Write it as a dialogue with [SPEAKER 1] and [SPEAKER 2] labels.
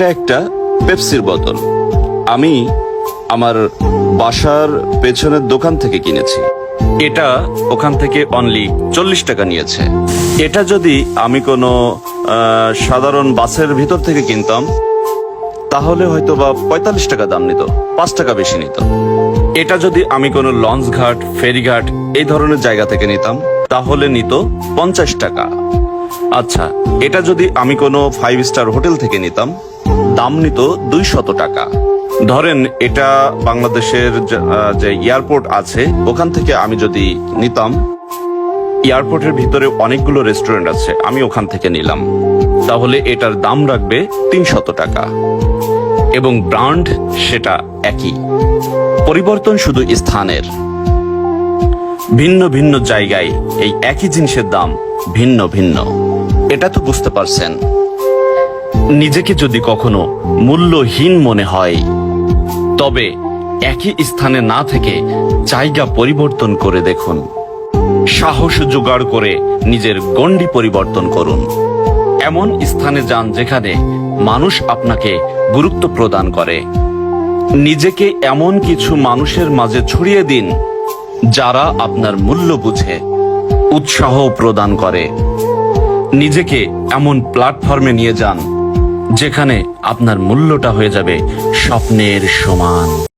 [SPEAKER 1] এটা একটা পেপসির বোতল। আমি আমার বাসার পেছনের দোকান থেকে কিনেছি। এটা ওখান থেকে অনলি 40 টাকা নিয়েছে। এটা যদি আমি কোনো সাধারণ বাসের ভিতর থেকে কিনতাম তাহলে হয়তো বা 45 টাকা দাম নিত, 5 টাকা বেশি নিত। এটা যদি আমি কোনো লঞ্চ ঘাট, ফেরিঘাট এই ধরনের জায়গা থেকে নিতাম তাহলে নিত 50 টাকা। আচ্ছা, এটা যদি আমি কোনো 5 স্টার হোটেল থেকে নিতাম দাম নিত 200 টাকা। ধরেন এটা বাংলাদেশের যে এয়ারপোর্ট আছে ওখান থেকে আমি যদি নিতাম, এয়ারপোর্টের ভিতরে অনেকগুলো রেস্টুরেন্ট আছে, আমি ওখান থেকে নিলাম তাহলে এটার দাম রাখবে 300 টাকা এবং ব্র্যান্ড সেটা একই। পরিবর্তন শুধু স্থানের। ভিন্ন ভিন্ন জায়গায় এই একই জিনিসের দাম ভিন্ন ভিন্ন। এটা তো বুঝতে পারছেন। নিজেকে যদি কখনো মূল্যহীন মনে হয় তবে একই স্থানে না থেকে জায়গা পরিবর্তন করে দেখুন। সাহস জোগাড় করে নিজের গণ্ডি পরিবর্তন করুন। এমন স্থানে যান যেখানে মানুষ আপনাকে গুরুত্ব প্রদান করে। নিজেকে এমন কিছু মানুষের মাঝে ছড়িয়ে দিন যারা আপনার মূল্য বুঝে, উৎসাহ প্রদান করে। নিজেকে এমন প্ল্যাটফর্মে নিয়ে যান যেখানে আপনার মূল্যটা হয়ে যাবে স্বপ্নের সমান।